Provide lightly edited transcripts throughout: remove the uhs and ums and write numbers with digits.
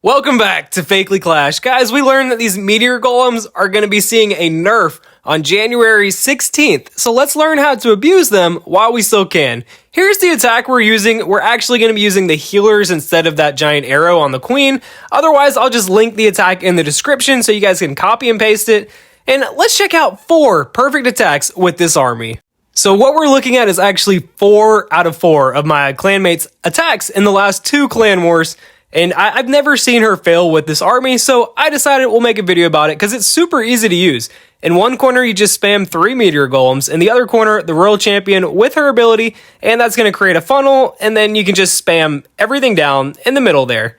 Welcome back to FakelyClash. Guys, we learned that these Meteor Golems are going to be seeing a nerf on January 16th, so let's learn how to abuse them while we still can. Here's the attack we're using. We're actually going to be using the healers instead of that giant arrow on the queen. Otherwise, I'll just link the attack in the description so you guys can copy and paste it. And let's check out 4 perfect attacks with this army. So what we're looking at is actually 4 out of 4 of my clanmates' attacks in the last 2 clan wars. And I've never seen her fail with this army, so I decided we'll make a video about it because it's super easy to use. In one corner, you just spam 3 Meteor Golems. In the other corner, the Royal Champion with her ability, and that's going to create a funnel, and then you can just spam everything down in the middle there.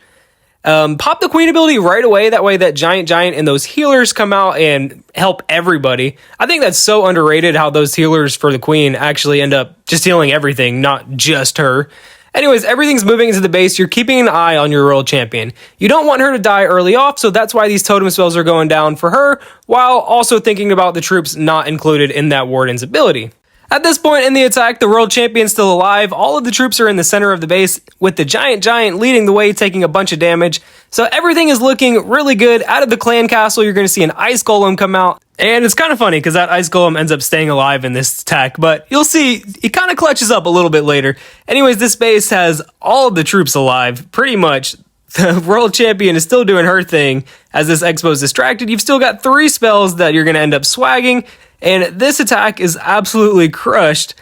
Pop the Queen ability right away, that way that Giant and those healers come out and help everybody. I think that's so underrated how those healers for the Queen actually end up just healing everything, not just her. Anyways, everything's moving into the base. You're keeping an eye on your Royal Champion. You don't want her to die early off, so that's why these totem spells are going down for her, while also thinking about the troops not included in that Warden's ability. At this point in the attack, the Royal Champion's still alive. All of the troops are in the center of the base, with the Giant leading the way, taking a bunch of damage. So everything is looking really good. Out of the clan castle, you're going to see an Ice Golem come out. And it's kind of funny because that Ice Golem ends up staying alive in this attack, but you'll see it kind of clutches up a little bit later. Anyways, this base has all of the troops alive, pretty much. The Royal Champion is still doing her thing as this Expo is distracted. You've still got 3 spells that you're going to end up swagging, and this attack is absolutely crushed.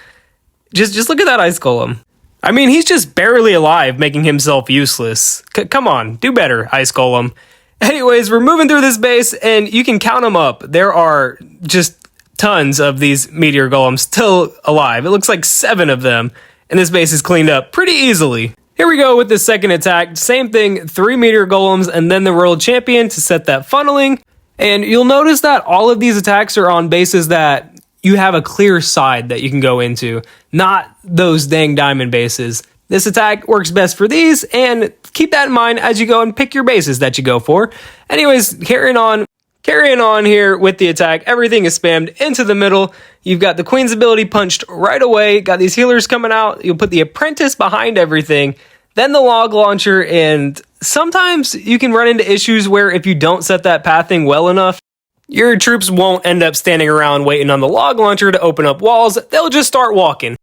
Just look at that Ice Golem. I mean, he's just barely alive, making himself useless. Come on, do better, Ice Golem. Anyways, we're moving through this base, and you can count them up. There are just tons of these Meteor Golems still alive. It looks like 7 of them, and this base is cleaned up pretty easily. Here we go with the second attack. Same thing, 3 Meteor Golems, and then the Royal Champion to set that funneling. And you'll notice that all of these attacks are on bases that you have a clear side that you can go into, not those dang diamond bases. This attack works best for these, and keep that in mind as you go and pick your bases that you go for. Anyways, carrying on here with the attack. Everything is spammed into the middle. You've got the Queen's ability punched right away. Got these healers coming out. You'll put the Apprentice behind everything. Then the log launcher, and sometimes you can run into issues where if you don't set that pathing well enough, your troops won't end up standing around waiting on the log launcher to open up walls. They'll just start walking.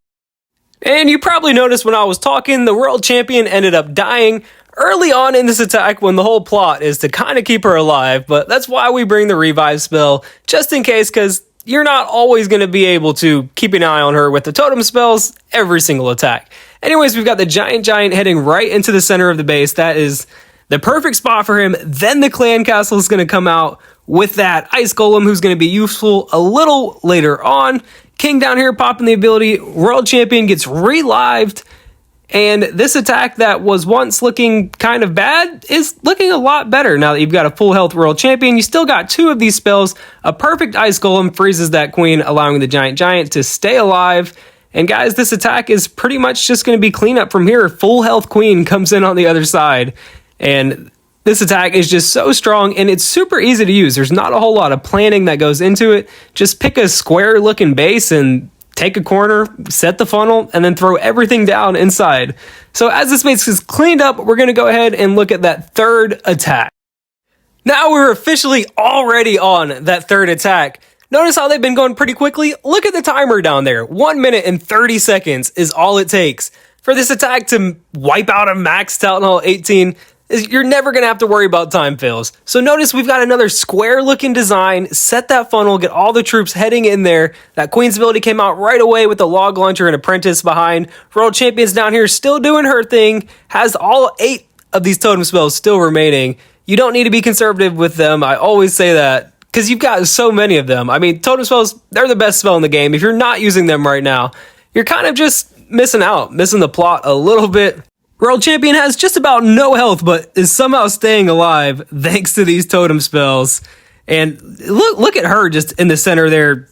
And you probably noticed when I was talking, the World Champion ended up dying early on in this attack when the whole plot is to kind of keep her alive, but that's why we bring the revive spell, just in case, because you're not always going to be able to keep an eye on her with the totem spells every single attack. Anyways, we've got the Giant heading right into the center of the base. That is the perfect spot for him. Then the clan castle is going to come out with that Ice Golem, who's going to be useful a little later on. King down here popping the ability. World Champion gets relived. And this attack that was once looking kind of bad is looking a lot better now that you've got a full health World Champion. You still got 2 of these spells. A perfect Ice Golem freezes that Queen, allowing the Giant to stay alive. And guys, this attack is pretty much just going to be cleanup from here. Full health Queen comes in on the other side. And this attack is just so strong, and it's super easy to use. There's not a whole lot of planning that goes into it. Just pick a square-looking base and take a corner, set the funnel, and then throw everything down inside. So as this base is cleaned up, we're going to go ahead and look at that third attack. Now we're officially already on that third attack. Notice how they've been going pretty quickly? Look at the timer down there. 1 minute and 30 seconds is all it takes. For this attack to wipe out a max Town Hall 18, you're never going to have to worry about time fails. So notice we've got another square looking design. Set that funnel, get all the troops heading in there. That Queen's ability came out right away with the log launcher and Apprentice behind. World Champion's down here still doing her thing. Has all 8 of these totem spells still remaining. You don't need to be conservative with them. I always say that because you've got so many of them. I mean, totem spells, they're the best spell in the game. If you're not using them right now, you're kind of just missing out, missing the plot a little bit. World Champion has just about no health, but is somehow staying alive thanks to these totem spells. And look at her just in the center there,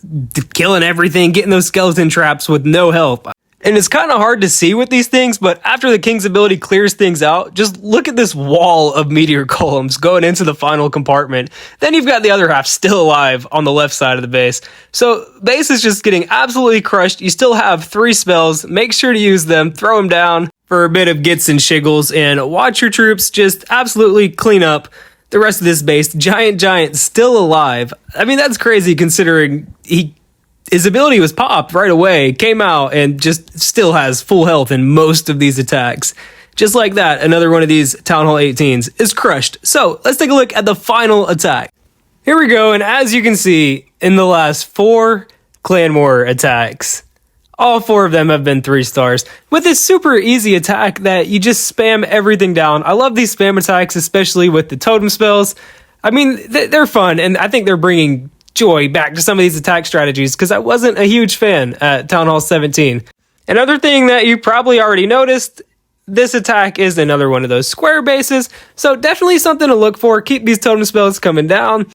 killing everything, getting those skeleton traps with no health. And it's kind of hard to see with these things, but after the King's ability clears things out, just look at this wall of Meteor Golems going into the final compartment. Then you've got the other half still alive on the left side of the base. So base is just getting absolutely crushed. You still have 3 spells. Make sure to use them. Throw them down. for a bit of gits and shiggles and watch your troops just absolutely clean up the rest of this base. Giant still alive. I mean, that's crazy considering his ability was popped right away, came out, and just still has full health in most of these attacks. Just like that, another one of these Town Hall 18s is crushed. So let's take a look at the final attack. Here we go, and as you can see, in the last 4 Clan War attacks, all 4 of them have been 3 stars, with this super easy attack that you just spam everything down. I love these spam attacks, especially with the totem spells. I mean, they're fun, and I think they're bringing joy back to some of these attack strategies, because I wasn't a huge fan at Town Hall 17. Another thing that you probably already noticed, this attack is another one of those square bases, so definitely something to look for. Keep these totem spells coming down.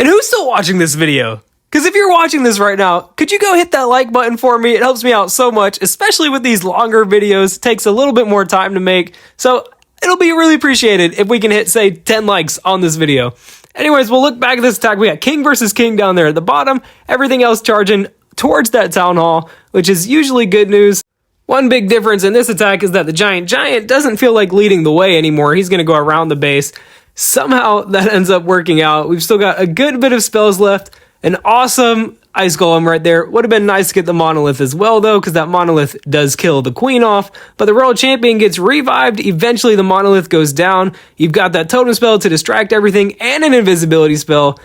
And who's still watching this video? Because if you're watching this right now, could you go hit that like button for me? It helps me out so much, especially with these longer videos. It takes a little bit more time to make, so it'll be really appreciated if we can hit, say, 10 likes on this video. Anyways, we'll look back at this attack. We got King versus King down there at the bottom. Everything else charging towards that Town Hall, which is usually good news. One big difference in this attack is that the Giant doesn't feel like leading the way anymore. He's going to go around the base. Somehow that ends up working out. We've still got a good bit of spells left. An awesome Ice Golem right there. Would have been nice to get the Monolith as well, though, because that Monolith does kill the Queen off. But the World Champion gets revived. Eventually, the Monolith goes down. You've got that Totem spell to distract everything and an Invisibility spell.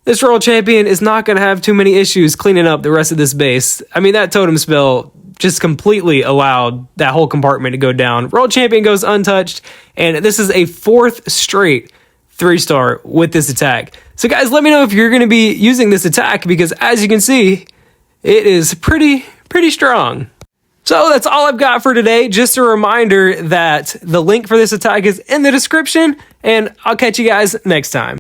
This World Champion is not going to have too many issues cleaning up the rest of this base. I mean, that Totem spell just completely allowed that whole compartment to go down. World Champion goes untouched, and this is a 4th straight 3-star with this attack. So guys, let me know if you're going to be using this attack, because as you can see, it is pretty strong. So that's all I've got for today. Just a reminder that the link for this attack is in the description, and I'll catch you guys next time.